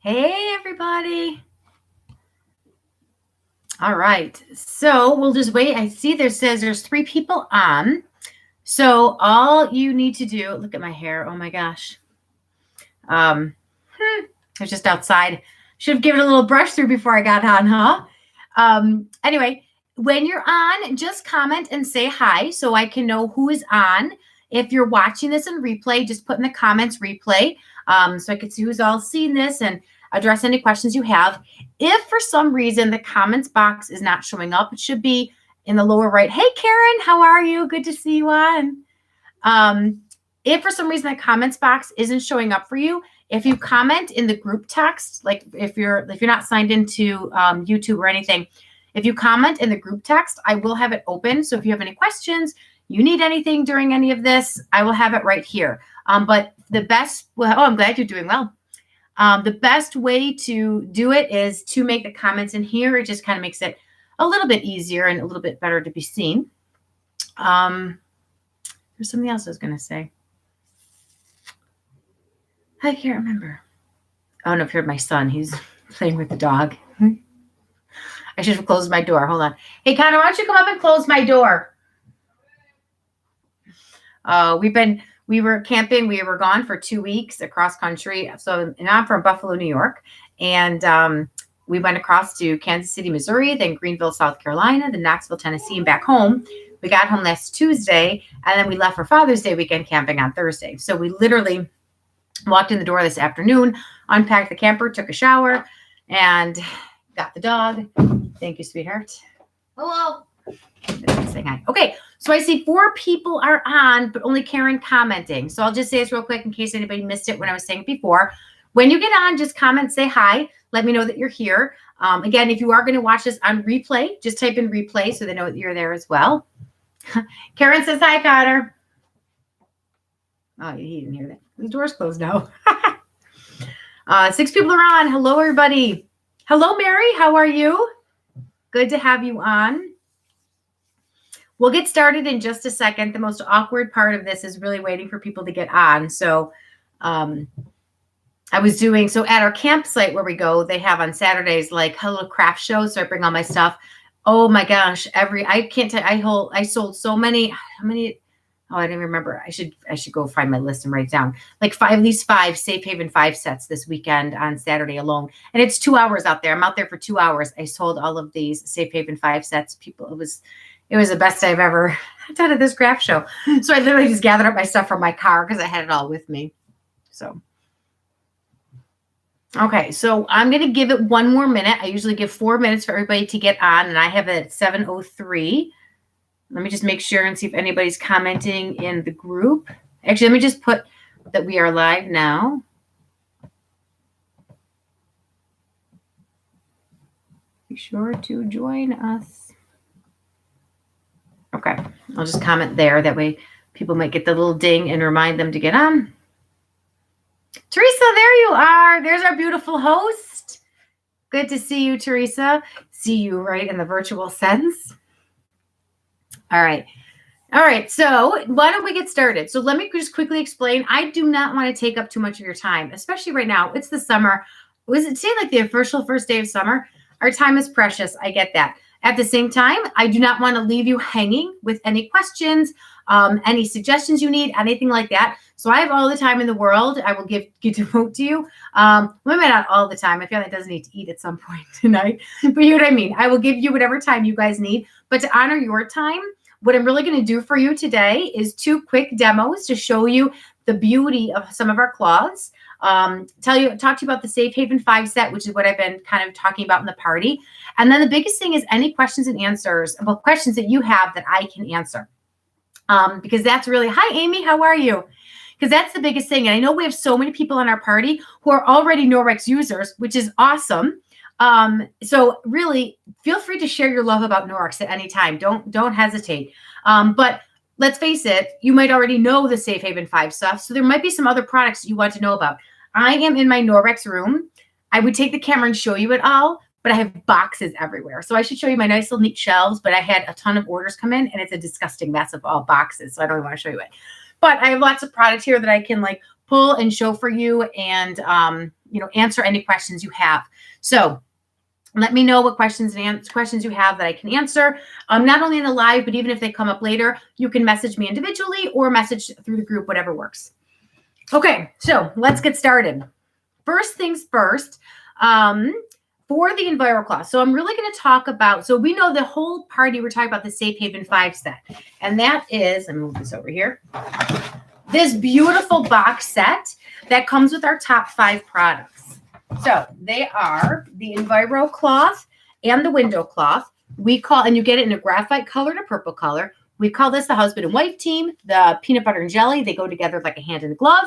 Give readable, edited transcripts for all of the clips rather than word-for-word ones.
Hey, everybody. All right. So we'll just wait. I see there's 3 people on. So all you need to do, look at my hair. Oh my gosh. I was just outside. Should have given a little brush through before I got on, huh? Anyway, when you're on, just comment and say hi so I can know who is on. If you're watching this in replay, just put in the comments replay so I can see who's all seen this and address any questions you have. If for some reason the comments box is not showing up, it should be in the lower right. Hey, Karen, how are you? Good to see you on. If for some reason that comments box isn't showing up for you, if you comment in the group text, like if you're not signed into YouTube or anything, if you comment in the group text, I will have it open. So if you have any questions, you need anything during any of this, I will have it right here. But the best, I'm glad you're doing well. The best way to do it is to make the comments in here. It just kind of makes it a little bit easier and a little bit better to be seen. There's something else I was going to say. I can't remember. Oh, no, I've heard my son. He's playing with the dog. I should have closed my door. Hold on. Hey, Connor, why don't you come up and close my door? We were camping. We were gone for 2 weeks across country. So and I'm from Buffalo, New York. And we went across to Kansas City, Missouri, then Greenville, South Carolina, then Knoxville, Tennessee, and back home. We got home last Tuesday, and then we left for Father's Day weekend camping on Thursday. So we literally walked in the door this afternoon, unpacked the camper, took a shower, and got the dog. Thank you, sweetheart. Hello. Saying hi. Okay, so I see 4 people are on, but only Karen commenting. So I'll just say this real quick in case anybody missed it when I was saying it before. When you get on, just comment, say hi. Let me know that you're here. Again, if you are going to watch this on replay, just type in replay so they know that you're there as well. Karen says hi, Connor. Oh, he didn't hear that. The door's closed now. 6 people are on. Hello, everybody. Hello, Mary. How are you? Good to have you on. We'll get started in just a second. The most awkward part of this is really waiting for people to get on. So I was doing, so at our campsite where we go, they have on Saturdays like a little craft show. So I bring all my stuff. Oh my gosh. I can't tell, I sold so many, how many? Oh, I didn't remember. I should go find my list and write it down. Like at least 5 Safe Haven 5 sets this weekend on Saturday alone. And it's 2 hours out there. I'm out there for 2 hours. I sold all of these Safe Haven 5 sets. People, it was the best I've ever done at this craft show. So I literally just gathered up my stuff from my car because I had it all with me. So, okay. So I'm going to give it 1 more minute. I usually give 4 minutes for everybody to get on, and I have it at 7:03. Let me just make sure and see if anybody's commenting in the group. Actually, let me just put that we are live now. Be sure to join us. Okay, I'll just comment there. That way people might get the little ding and remind them to get on. Teresa, there you are. There's our beautiful host. Good to see you, Teresa. See you right in the virtual sense. All right. So why don't we get started? So let me just quickly explain. I do not want to take up too much of your time, especially right now. It's the summer. Was it today like the official first day of summer? Our time is precious. I get that. At the same time, I do not want to leave you hanging with any questions, any suggestions you need, anything like that. So I have all the time in the world. I will get to vote to you. Maybe not all the time. I feel like it doesn't need to eat at some point tonight. But you know what I mean? I will give you whatever time you guys need. But to honor your time, what I'm really going to do for you today is 2 quick demos to show you the beauty of some of our cloths. Talk to you about the Safe Haven 5 set, which is what I've been kind of talking about in the party. And then the biggest thing is any questions and answers, well, questions that you have that I can answer. Because that's really, hi, Amy, how are you? Because that's the biggest thing. And I know we have so many people in our party who are already Norwex users, which is awesome. So really feel free to share your love about Norwex at any time. Don't hesitate. But let's face it, you might already know the Safe Haven 5 stuff. So there might be some other products you want to know about. I am in my Norwex room. I would take the camera and show you it all, but I have boxes everywhere. So I should show you my nice little neat shelves, but I had a ton of orders come in and it's a disgusting mess of all boxes. So I don't even want to show you it, but I have lots of product here that I can like pull and show for you and, answer any questions you have. So let me know what questions you have that I can answer. Not only in the live, but even if they come up later, you can message me individually or message through the group, whatever works. Okay, so let's get started. First things first, for the EnviroCloth. So I'm really going to talk about, so we know the whole party, we're talking about the Safe Haven 5 set. And that is, let me move this over here, this beautiful box set that comes with our top 5 products. So they are the EnviroCloth and the window cloth. And you get it in a graphite color and a purple color. We call this the husband and wife team. The peanut butter and jelly, they go together like a hand in a glove.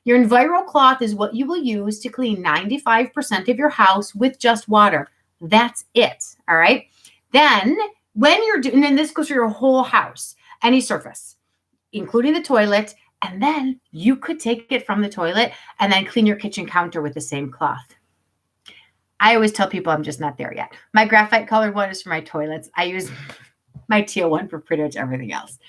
Your EnviroCloth is what you will use to clean 95% of your house with just water. That's it. All right. Then when you're doing, and this goes for your whole house, any surface, including the toilet. And then you could take it from the toilet and then clean your kitchen counter with the same cloth. I always tell people I'm just not there yet. My graphite colored one is for my toilets. I use my teal one for pretty much everything else.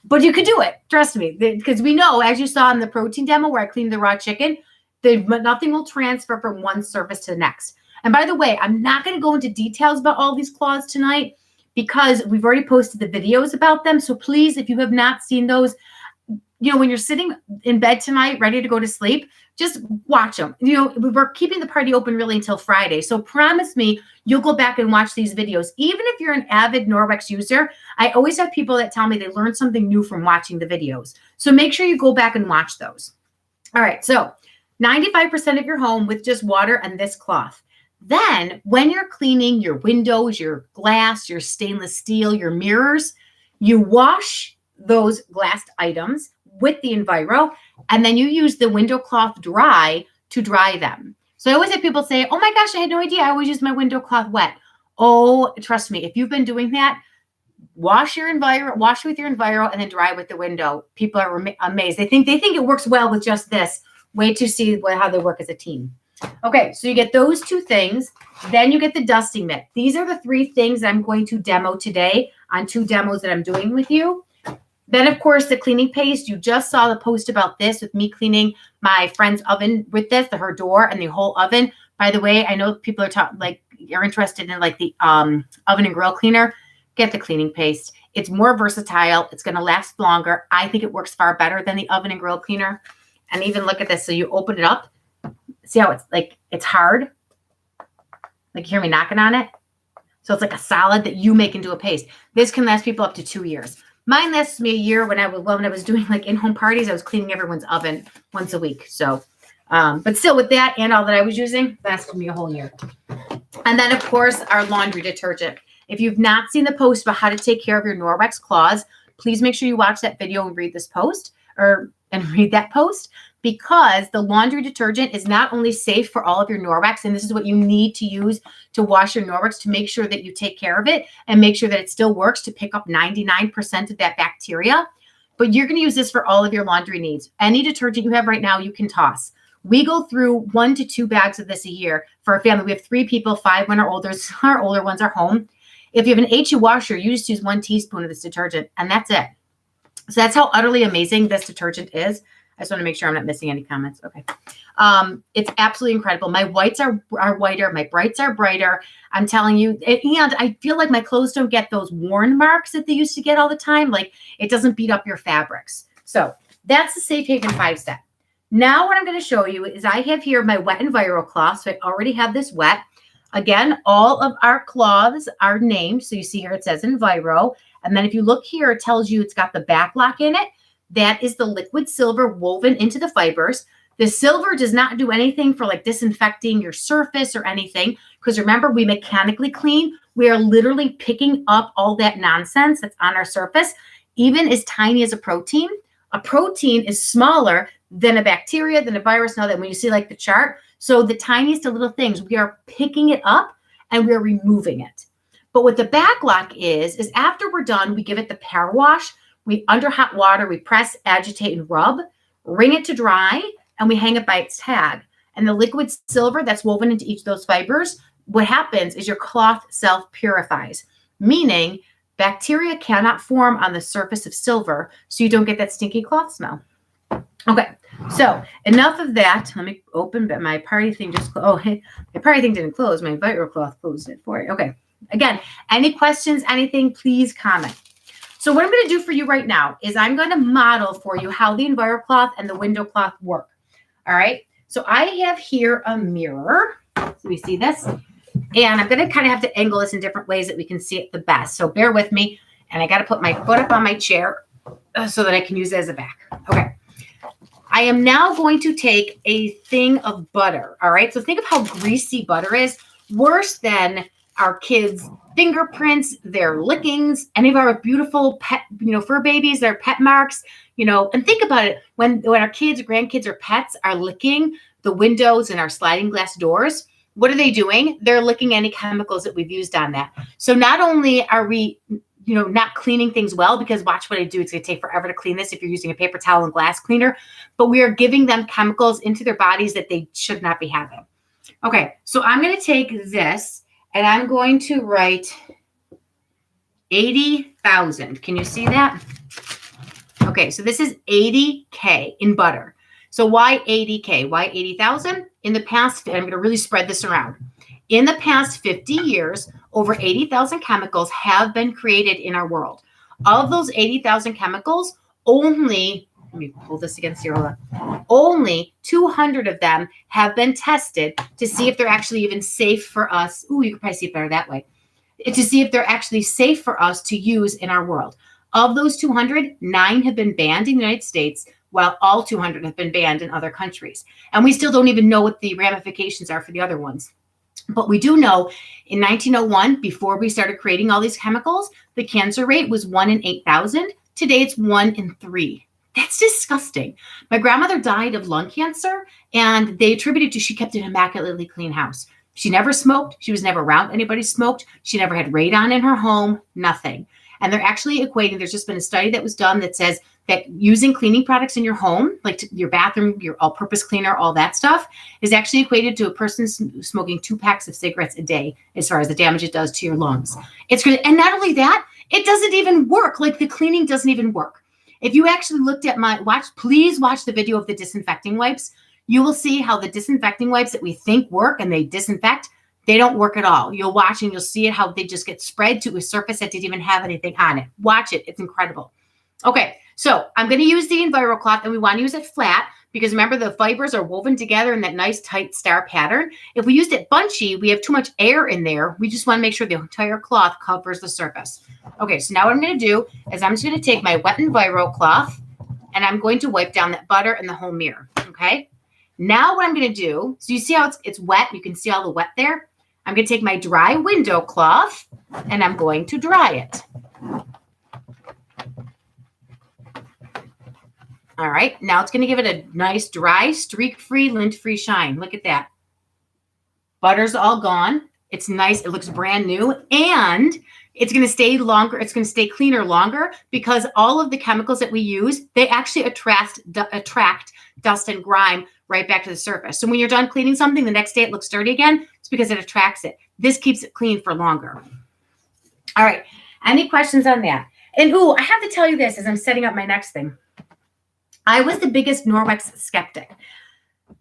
But you could do it. Trust me. Because we know, as you saw in the protein demo where I cleaned the raw chicken, nothing will transfer from one surface to the next. And by the way, I'm not going to go into details about all these cloths tonight because we've already posted the videos about them. So please, if you have not seen those, when you're sitting in bed tonight, ready to go to sleep, just watch them. We're keeping the party open really until Friday. So promise me you'll go back and watch these videos. Even if you're an avid Norwex user, I always have people that tell me they learned something new from watching the videos. So make sure you go back and watch those. All right. So 95% of your home with just water and this cloth. Then when you're cleaning your windows, your glass, your stainless steel, your mirrors, you wash those glass items with the Enviro, and then you use the window cloth dry to dry them. So I always have people say, oh my gosh, I had no idea. I always use my window cloth wet. Oh, trust me, if you've been doing that, wash it with your Enviro and then dry with the window. People are amazed. They think it works well with just this. Wait to see how they work as a team. Okay, so you get those 2 things. Then you get the dusting mitt. These are the 3 things I'm going to demo today on 2 demos that I'm doing with you. Then, of course, the cleaning paste. You just saw the post about this with me cleaning my friend's oven with this, her door and the whole oven. By the way, I know people are you're interested in the oven and grill cleaner. Get the cleaning paste. It's more versatile. It's going to last longer. I think it works far better than the oven and grill cleaner. And even look at this. So you open it up. See how it's hard? Like you hear me knocking on it? So it's like a solid that you make into a paste. This can last people up to 2 years. Mine lasts me a year when I was doing in-home parties. I was cleaning everyone's oven once a week. So, but still with that and all that I was using, lasted me a whole year. And then, of course, our laundry detergent. If you've not seen the post about how to take care of your Norwex cloths, please make sure you watch that video and read this post and read that post, because the laundry detergent is not only safe for all of your Norwex, and this is what you need to use to wash your Norwex to make sure that you take care of it and make sure that it still works to pick up 99% of that bacteria, but you're going to use this for all of your laundry needs. Any detergent you have right now, you can toss. We go through 1 to 2 bags of this a year for our family. We have 3 people, 5 when our older ones are home. If you have an HU washer, you just use 1 teaspoon of this detergent, and that's it. So that's how utterly amazing this detergent is. I just want to make sure I'm not missing any comments. Okay. It's absolutely incredible. My whites are whiter. My brights are brighter. I'm telling you. And I feel like my clothes don't get those worn marks that they used to get all the time. Like it doesn't beat up your fabrics. So that's the Safe Haven 5 set. Now what I'm going to show you is I have here my wet EnviroCloth. So I already have this wet. Again, all of our cloths are named. So you see here it says Enviro. And then if you look here, it tells you it's got the back lock in it. That is the liquid silver woven into the fibers. The silver does not do anything for disinfecting your surface or anything. Because remember, we mechanically clean. We are literally picking up all that nonsense that's on our surface, even as tiny as a protein. A protein is smaller than a bacteria, than a virus, and all that. When you see the chart, so the tiniest of little things, we are picking it up and we are removing it. But what the back lock is after we're done, we give it the power wash. We under hot water, we press, agitate, and rub, wring it to dry, and we hang it by its tag. And the liquid silver that's woven into each of those fibers, what happens is your cloth self-purifies, meaning bacteria cannot form on the surface of silver, so you don't get that stinky cloth smell. Okay, so enough of that. Let me open, but my party thing just closed. Oh, my party thing didn't close. My VitalCloth closed it for it. Okay, again, any questions, anything, please comment. So what I'm going to do for you right now is I'm going to model for you how the EnviroCloth and the window cloth work. All right, so I have here a mirror. So we see this, and I'm going to kind of have to angle this in different ways that we can see it the best. So bear with me, and I got to put my foot up on my chair so that I can use it as a back. Okay. I am now going to take a thing of butter. All right. So think of how greasy butter is, worse than our kids' fingerprints, their lickings, any of our beautiful pet, fur babies, their pet marks, and think about it. When our kids, grandkids, or pets are licking the windows and our sliding glass doors, what are they doing? They're licking any chemicals that we've used on that. So not only are we not cleaning things well, because watch what I do. It's going to take forever to clean this if you're using a paper towel and glass cleaner, but we are giving them chemicals into their bodies that they should not be having. Okay, so I'm going to take this and I'm going to write 80,000. Can you see that? Okay, so this is 80K in butter. So why 80K? Why 80,000? In the past, I'm going to really spread this around. In the past 50 years, over 80,000 chemicals have been created in our world. Of those 80,000 chemicals, let me pull this against here. Only 200 of them have been tested to see if they're actually even safe for us. Ooh, you can probably see it better that way. To see if they're actually safe for us to use in our world. Of those 200, 9 have been banned in the United States, while all 200 have been banned in other countries. And we still don't even know what the ramifications are for the other ones. But we do know in 1901, before we started creating all these chemicals, the cancer rate was 1 in 8,000. Today, it's 1 in 3. That's disgusting. My grandmother died of lung cancer, and they attributed to she kept an immaculately clean house. She never smoked. She was never around anybody smoked. She never had radon in her home, nothing. And they're actually equating, there's just been a study that was done that says that using cleaning products in your home, like your bathroom, your all-purpose cleaner, all that stuff, is actually equated to a person smoking 2 packs of cigarettes a day as far as the damage it does to your lungs. It's great. And not only that, it doesn't even work. Like the cleaning doesn't even work. If you actually looked at please watch the video of the disinfecting wipes. You will see how the disinfecting wipes that we think work and they disinfect, they don't work at all. You'll watch and you'll see it, how they just get spread to a surface that didn't even have anything on it. Watch it. It's incredible. Okay, so I'm going to use the EnviroCloth, and we want to use it flat because remember the fibers are woven together in that nice tight star pattern. If we used it bunchy, we have too much air in there. We just want to make sure the entire cloth covers the surface. Okay, so now what I'm going to do is I'm just going to take my wet EnviroCloth and I'm going to wipe down that butter and the whole mirror. Okay, now what I'm going to do, so you see how it's wet? You can see all the wet there. I'm going to take my dry window cloth and I'm going to dry it. All right, now it's going to give it a nice, dry, streak-free, lint-free shine. Look at that. Butter's all gone. It's nice. It looks brand new. And it's going to stay longer. It's going to stay cleaner longer because all of the chemicals that we use, they actually attract dust and grime right back to the surface. So when you're done cleaning something, the next day it looks dirty again. It's because it attracts it. This keeps it clean for longer. All right. Any questions on that? And I have to tell you this as I'm setting up my next thing. I was the biggest Norwex skeptic.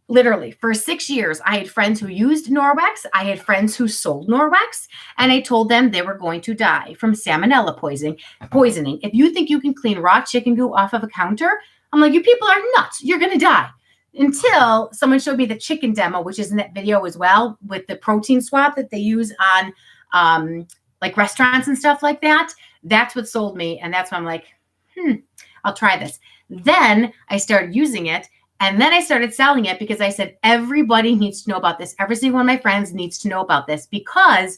Literally, for 6 years, I had friends who used Norwex. I had friends who sold Norwex, and I told them they were going to die from salmonella poisoning. If you think you can clean raw chicken goo off of a counter, I'm like, you people are nuts. You're going to die. Until someone showed me the chicken demo, which is in that video as well, with the protein swab that they use on like restaurants and stuff like that. That's what sold me, and that's why I'm like, I'll try this. Then I started using it, and then I started selling it because I said, everybody needs to know about this. Every single one of my friends needs to know about this because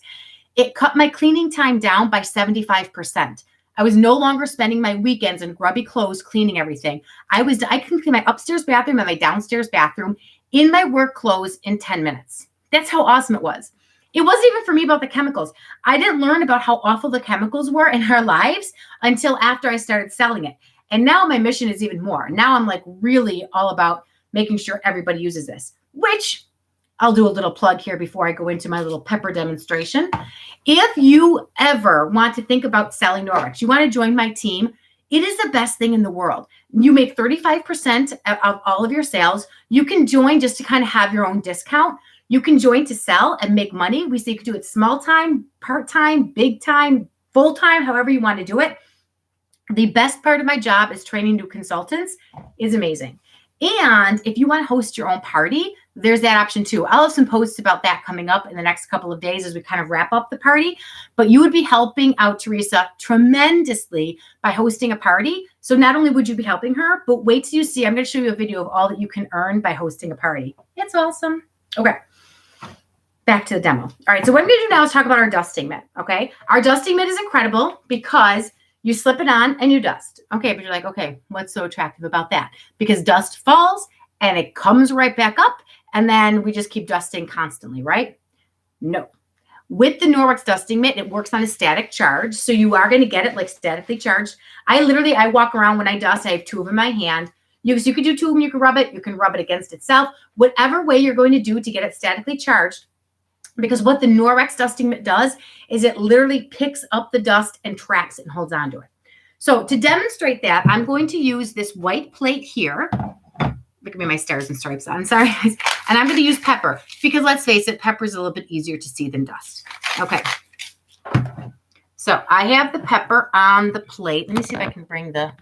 it cut my cleaning time down by 75%. I was no longer spending my weekends in grubby clothes cleaning everything. I can clean my upstairs bathroom and my downstairs bathroom in my work clothes in 10 minutes. That's how awesome it was. It wasn't even for me about the chemicals. I didn't learn about how awful the chemicals were in our lives until after I started selling it. And now my mission is even more. Now I'm like really all about making sure everybody uses this, which I'll do a little plug here before I go into my little pepper demonstration. If you ever want to think about selling Norwex, you want to join my team, It is the best thing in the world. You make 35% of all of your sales. You can join just to kind of have your own discount. You can join to sell and make money. We say you can do it small time, part-time, big time, full-time, however you want to do it. The best part of my job is training new consultants is amazing. And if you want to host your own party, there's that option too. I'll have some posts about that coming up in the next couple of days as we kind of wrap up the party. But you would be helping out Teresa tremendously by hosting a party. So not only would you be helping her, but wait till you see, I'm going to show you a video of all that you can earn by hosting a party. It's awesome. Okay. Back to the demo. All right. So what I'm going to do now is talk about our dusting mitt. Okay. Our dusting mitt is incredible because you slip it on and you dust. Okay, but you're like, okay, what's so attractive about that? Because dust falls and it comes right back up and then we just keep dusting constantly, right? No. With the Norwex dusting mitt, it works on a static charge. So you are going to get it like statically charged. I walk around when I dust. I have 2 of them in my hand. You could do 2 of them. You can rub it. You can rub it against itself. Whatever way you're going to do to get it statically charged. Because what the Norwex dusting mitt does is it literally picks up the dust and traps it and holds on to it. So to demonstrate that, I'm going to use this white plate here. Look at me, my stars and stripes on. Sorry, guys. And I'm going to use pepper because let's face it, pepper is a little bit easier to see than dust. Okay. So I have the pepper on the plate. Let me see if I can bring the,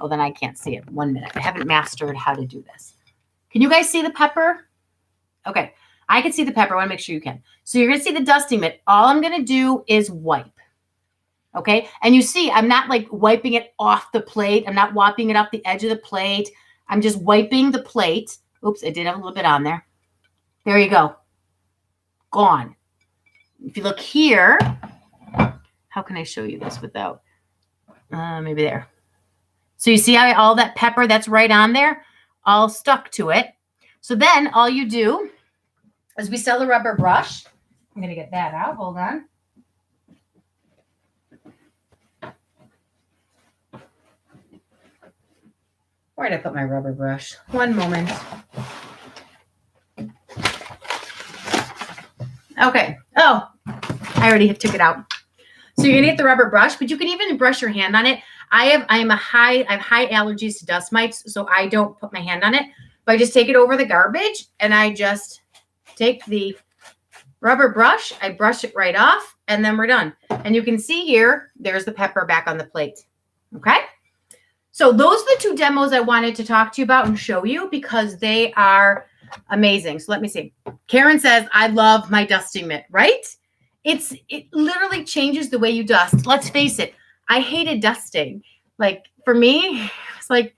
oh, then I can't see it. 1 minute. I haven't mastered how to do this. Can you guys see the pepper? Okay. I can see the pepper. I want to make sure you can. So you're going to see the dusting mitt. All I'm going to do is wipe. Okay. And you see, I'm not like wiping it off the plate. I'm not wiping it off the edge of the plate. I'm just wiping the plate. Oops, I did have a little bit on there. There you go. Gone. If you look here, how can I show you this without, maybe there. So you see how all that pepper that's right on there, all stuck to it. So then all you do is we sell a rubber brush. I'm going to get that out. Hold on. Where did I put my rubber brush? 1 moment. Okay. Oh, I already took it out. So you're going to get the rubber brush, but you can even brush your hand on it. I have high allergies to dust mites, so I don't put my hand on it. But I just take it over the garbage and I just take the rubber brush, I brush it right off, and then we're done. And you can see here, there's the pepper back on the plate. Okay? So those are the 2 demos I wanted to talk to you about and show you because they are amazing. So let me see. Karen says, I love my dusting mitt, right? It literally changes the way you dust. Let's face it. I hated dusting. Like for me, it's like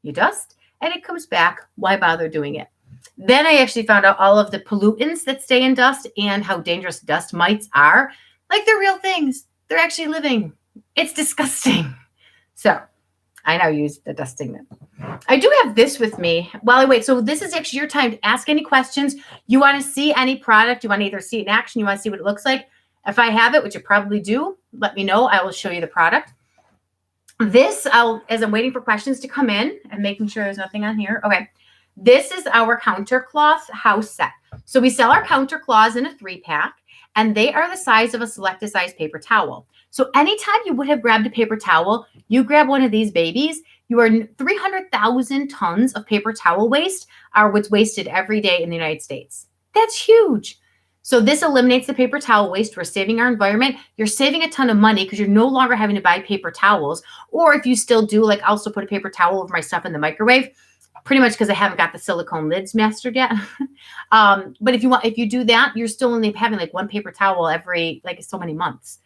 you dust and it comes back. Why bother doing it? Then I actually found out all of the pollutants that stay in dust and how dangerous dust mites are. Like they're real things. They're actually living. It's disgusting. So I now use the dusting mitt. I do have this with me while I wait. So this is actually your time to ask any questions. You want to see any product. You want to either see it in action. You want to see what it looks like. If I have it, which you probably do, let me know. I will show you the product. This, as I'm waiting for questions to come in and making sure there's nothing on here. Okay. This is our counter cloth house set. So we sell our counter cloths in a 3-pack, and they are the size of a selected size paper towel. So anytime you would have grabbed a paper towel, you grab one of these babies, you are 300,000 tons of paper towel waste are what's wasted every day in the United States. That's huge. So this eliminates the paper towel waste. We're saving our environment. You're saving a ton of money because you're no longer having to buy paper towels. Or if you still do, like I'll still put a paper towel over my stuff in the microwave, pretty much because I haven't got the silicone lids mastered yet. But if you do that, you're still only having like 1 paper towel every like so many months.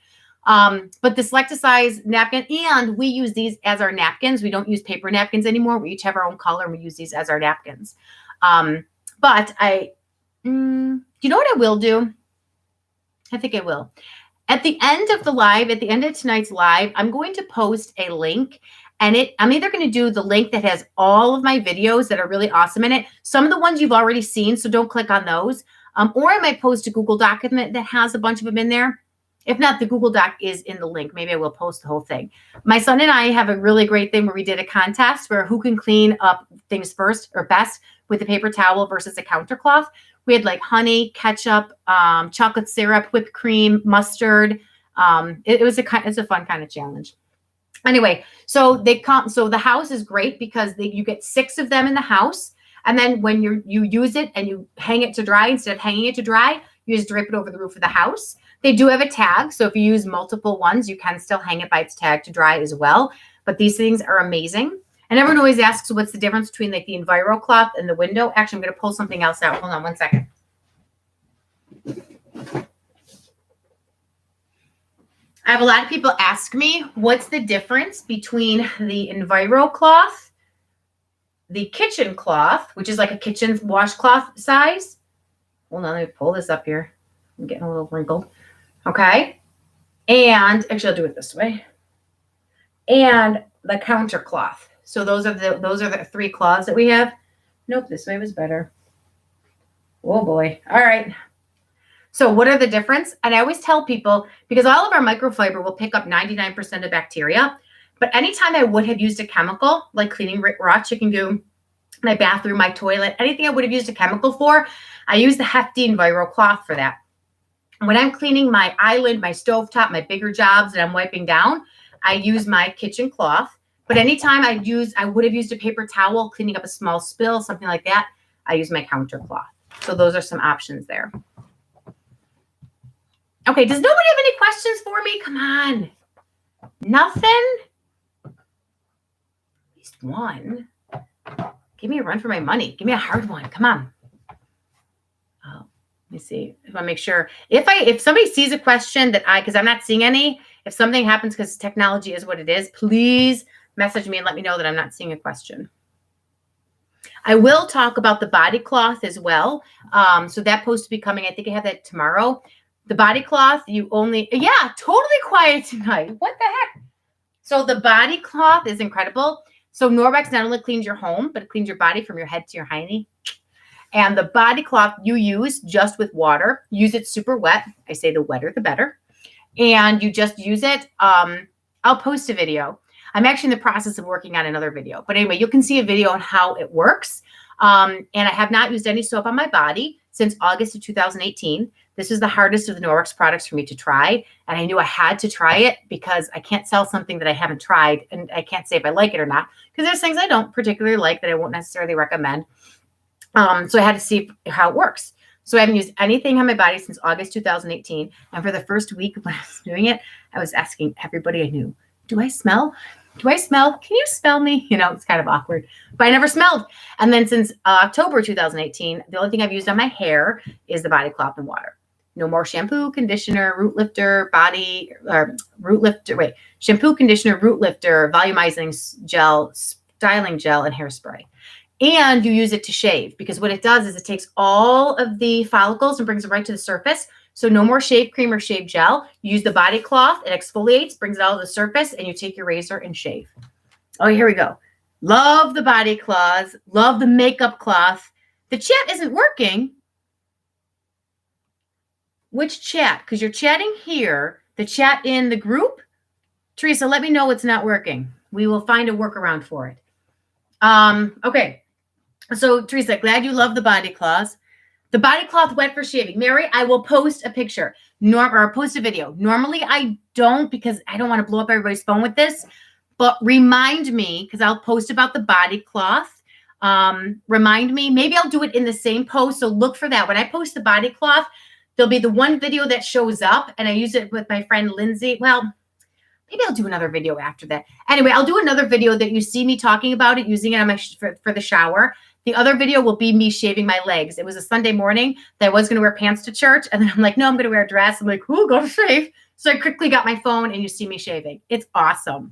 But the select size napkin, and we use these as our napkins. We don't use paper napkins anymore. We each have our own color and we use these as our napkins. But you know what I will do? I think I will. At the end of the live, at the end of tonight's live, I'm going to post a link. And I'm either going to do the link that has all of my videos that are really awesome in it. Some of the ones you've already seen, so don't click on those. Or I might post a Google document that has a bunch of them in there. If not, the Google Doc is in the link. Maybe I will post the whole thing. My son and I have a really great thing where we did a contest where who can clean up things first or best with a paper towel versus a counter cloth. We had like honey, ketchup, chocolate syrup, whipped cream, mustard. It's a fun kind of challenge. Anyway, so they come. So the house is great because you get 6 of them in the house, and then when you use it and you hang it to dry, instead of hanging it to dry, you just drape it over the roof of the house. They do have a tag, so if you use multiple ones, you can still hang it by its tag to dry as well. But these things are amazing. And everyone always asks, what's the difference between like the Enviro cloth and the window? Actually, I'm going to pull something else out. Hold on one second. I have a lot of people ask me, what's the difference between the Enviro cloth, the kitchen cloth, which is like a kitchen washcloth size. Hold on, let me pull this up here. I'm getting a little wrinkled. Okay. And actually, I'll do it this way. And the counter cloth. So those are the 3 cloths that we have. Nope, this way was better. Oh boy. All right. So what are the difference? And I always tell people, because all of our microfiber will pick up 99% of bacteria, but anytime I would have used a chemical, like cleaning raw chicken goo, my bathroom, my toilet, anything I would have used a chemical for, I use the hefty Enviro cloth for that. When I'm cleaning my island, my stovetop, my bigger jobs that I'm wiping down, I use my kitchen cloth. But anytime I would have used a paper towel, cleaning up a small spill, something like that, I use my counter cloth. So those are some options there. Okay, does nobody have any questions for me? Come on. Nothing? At least one. Give me a run for my money. Give me a hard one. Come on. Oh, let me see. I want to make sure. If somebody sees a question that because I'm not seeing any, if something happens because technology is what it is, please message me and let me know that I'm not seeing a question. I will talk about the body cloth as well. So that post to be coming. I think I have that tomorrow. The body cloth, totally quiet tonight. What the heck? So the body cloth is incredible. So Norwex not only cleans your home, but it cleans your body from your head to your hiney. And the body cloth you use just with water. Use it super wet. I say the wetter, the better. And you just use it. I'll post a video. I'm actually in the process of working on another video. But anyway, you can see a video on how it works. And I have not used any soap on my body since August of 2018. This is the hardest of the Norwex products for me to try. And I knew I had to try it because I can't sell something that I haven't tried. And I can't say if I like it or not, because there's things I don't particularly like that I won't necessarily recommend. So I had to see how it works. So I haven't used anything on my body since August 2018. And for the first week when I was doing it, I was asking everybody I knew, do I smell? Do I smell? Can you smell me? It's kind of awkward, but I never smelled. And then since October 2018, the only thing I've used on my hair is the body cloth and water. No more shampoo, conditioner, shampoo, conditioner, root lifter, volumizing gel, styling gel, and hairspray. And you use it to shave, because what it does is it takes all of the follicles and brings them right to the surface. So no more shave cream or shave gel. You use the body cloth, it exfoliates, brings it all to the surface, and you take your razor and shave. Oh, here we go. Love the body cloths. Love the makeup cloth. The chat isn't working. Which chat? Because you're chatting here. The chat in the group? Teresa, let me know it's not working. We will find a workaround for it. Okay. So, Teresa, glad you love the body cloths. The body cloth wet for shaving. Mary, I will post a picture or post a video. Normally, I don't, because I don't want to blow up everybody's phone with this. But remind me, because I'll post about the body cloth. Remind me. Maybe I'll do it in the same post. So look for that. When I post the body cloth, there'll be the one video that shows up, and I use it with my friend Lindsay. Well, maybe I'll do another video after that. Anyway, I'll do another video that you see me talking about it, using it on for the shower. The other video will be me shaving my legs. It was a Sunday morning that I was going to wear pants to church, and then I'm like, no, I'm going to wear a dress. I'm like, ooh, go shave. So I quickly got my phone, and you see me shaving. It's awesome.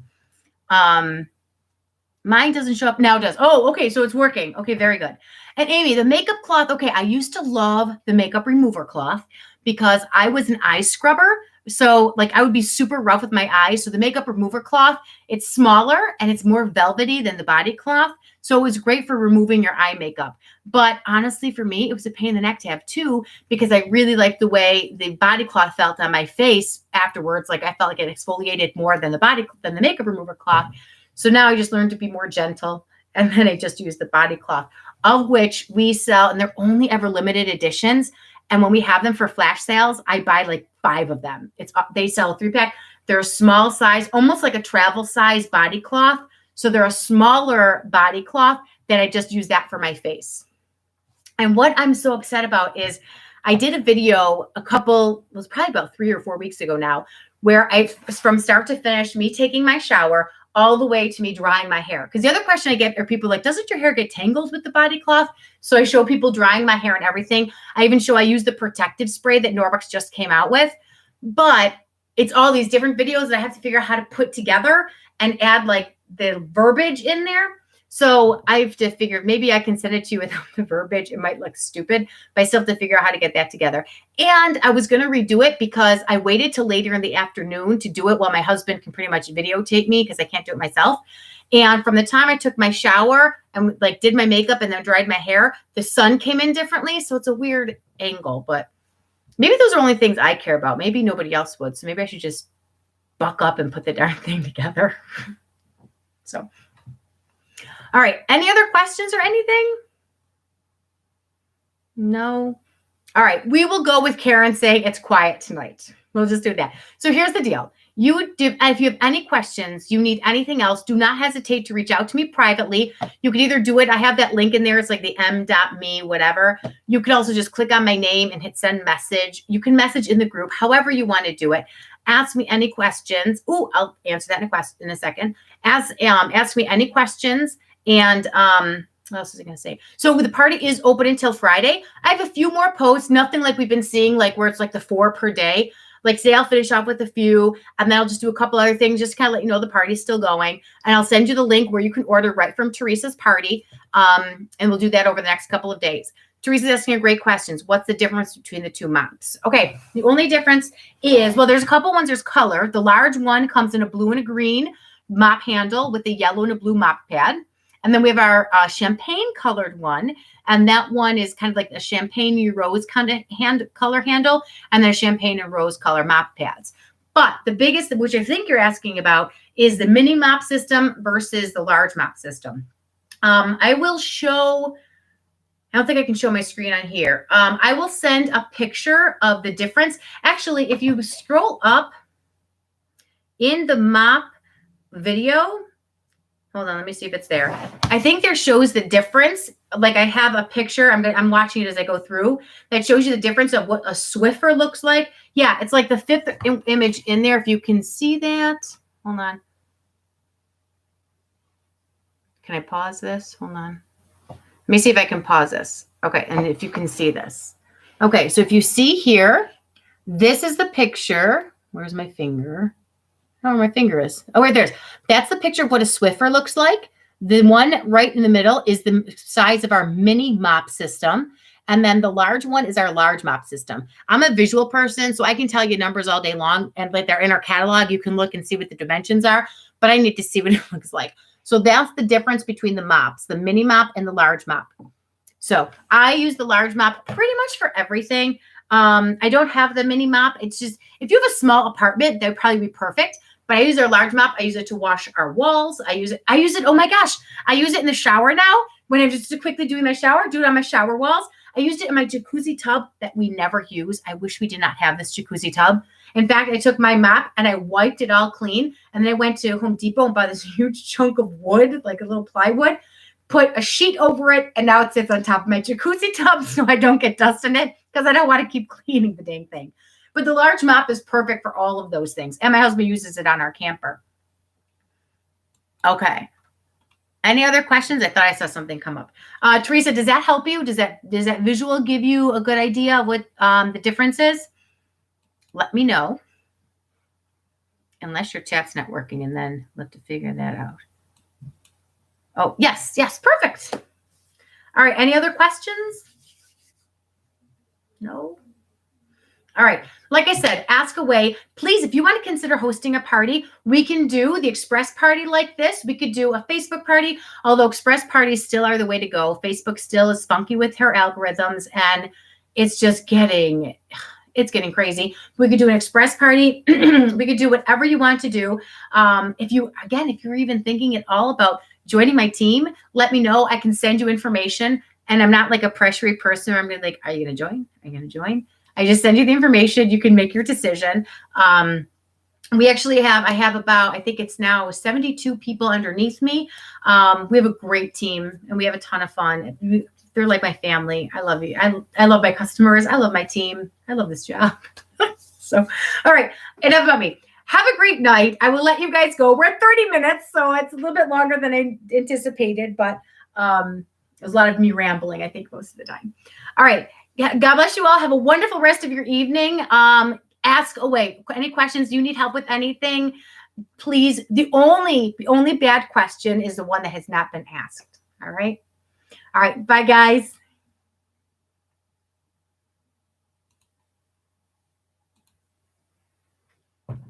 Mine doesn't show up now, does. Oh, okay, so it's working. Okay, very good. And Amy, the makeup cloth. Okay, I used to love the makeup remover cloth because I was an eye scrubber. So like I would be super rough with my eyes. So the makeup remover cloth, it's smaller and it's more velvety than the body cloth. So it was great for removing your eye makeup. But honestly, for me, it was a pain in the neck to have too, because I really liked the way the body cloth felt on my face afterwards. Like I felt like it exfoliated more than the makeup remover cloth. So now I just learned to be more gentle. And then I just use the body cloth, of which we sell, and they're only ever limited editions. And when we have them for flash sales, I buy like 5 of them. They sell a 3-pack. They're a small size, almost like a travel size body cloth. So they're a smaller body cloth that I just use that for my face. And what I'm so upset about is I did a video it was probably about 3 or 4 weeks ago now, where from start to finish, me taking my shower all the way to me drying my hair. Because the other question I get are people like, doesn't your hair get tangled with the body cloth? So I show people drying my hair and everything. I use the protective spray that Norwex just came out with. But it's all these different videos that I have to figure out how to put together and add like the verbiage in there. So I have to figure, maybe I can send it to you without the verbiage. It might look stupid, but I still have to figure out how to get that together. And I was going to redo it because I waited till later in the afternoon to do it while my husband can pretty much videotape me because I can't do it myself. And from the time I took my shower and like did my makeup and then dried my hair, the sun came in differently. So it's a weird angle, but maybe those are only things I care about. Maybe nobody else would. So maybe I should just buck up and put the darn thing together. So. All right. Any other questions or anything? No. All right. We will go with Karen saying it's quiet tonight. We'll just do that. So here's the deal. If you have any questions, you need anything else, do not hesitate to reach out to me privately. You can either do it. I have that link in there. It's like the m.me, whatever. You can also just click on my name and hit send message. You can message in the group, however you want to do it. Ask me any questions. Oh, I'll answer that in a second. Ask me any questions. And what else was I going to say? So the party is open until Friday. I have a few more posts, nothing like we've been seeing, like where it's like the 4 per day. Like today I'll finish off with a few, and then I'll just do a couple other things, just kind of let you know the party's still going. And I'll send you the link where you can order right from Teresa's party. And we'll do that over the next couple of days. Teresa's asking a great questions. What's the difference between the two mops? Okay, the only difference is, well, there's a couple ones. There's color. The large one comes in a blue and a green mop handle with a yellow and a blue mop pad. And then we have our champagne colored one. And that one is kind of like a champagne rose kind of color handle. And then champagne and rose color mop pads. But the biggest, which I think you're asking about, is the mini mop system versus the large mop system. I will show, I don't think I can show my screen on here. I will send a picture of the difference. Actually, if you scroll up in the mop video, hold on, let me see if it's there. I think there shows the difference. Like I have a picture, I'm watching it as I go through, that shows you the difference of what a Swiffer looks like. Yeah, it's like the 5th image in there, if you can see that. Hold on. Can I pause this? Hold on. Let me see if I can pause this. Okay, and if you can see this. Okay, so if you see here, this is the picture. Where's my finger? Oh, my finger is. Oh, right there's. That's the picture of what a Swiffer looks like. The one right in the middle is the size of our mini mop system. And then the large one is our large mop system. I'm a visual person, so I can tell you numbers all day long. And like they're in our catalog, you can look and see what the dimensions are. But I need to see what it looks like. So that's the difference between the mops, the mini mop and the large mop. So I use the large mop pretty much for everything. I don't have the mini mop. It's just, if you have a small apartment, that would probably be perfect. But I use our large mop. I use it to wash our walls. I use it. Oh my gosh. I use it in the shower now. When I'm just quickly doing my shower, do it on my shower walls. I used it in my jacuzzi tub that we never use. I wish we did not have this jacuzzi tub. In fact, I took my mop and I wiped it all clean. And then I went to Home Depot and bought this huge chunk of wood, like a little plywood, put a sheet over it. And now it sits on top of my jacuzzi tub so I don't get dust in it because I don't want to keep cleaning the dang thing. But the large mop is perfect for all of those things. And my husband uses it on our camper. Okay. Any other questions? I thought I saw something come up. Teresa, does that help you? Does that visual give you a good idea of what the difference is? Let me know. Unless your chat's not working, and then we'll have to figure that out. Oh, yes, perfect. All right, any other questions? No? All right. Like I said, ask away. Please, if you want to consider hosting a party, we can do the express party like this. We could do a Facebook party, although express parties still are the way to go. Facebook still is funky with her algorithms, and it's just getting crazy. We could do an express party. We could do whatever you want to do. If you're even thinking at all about joining my team, let me know. I can send you information, and I'm not like a pressury person where I'm going to be like, are you going to join? Are you going to join? I just send you the information. You can make your decision. We actually I have about, I think it's now 72 people underneath me. We have a great team and we have a ton of fun. They're like my family. I love you. I love my customers. I love my team. I love this job. So, all right. Enough about me. Have a great night. I will let you guys go. We're at 30 minutes, so it's a little bit longer than I anticipated, but there's a lot of me rambling, I think, most of the time. All right. God bless you all. Have a wonderful rest of your evening. Ask away. Any questions? Do you need help with anything? Please. The only bad question is the one that has not been asked. All right. All right. Bye, guys.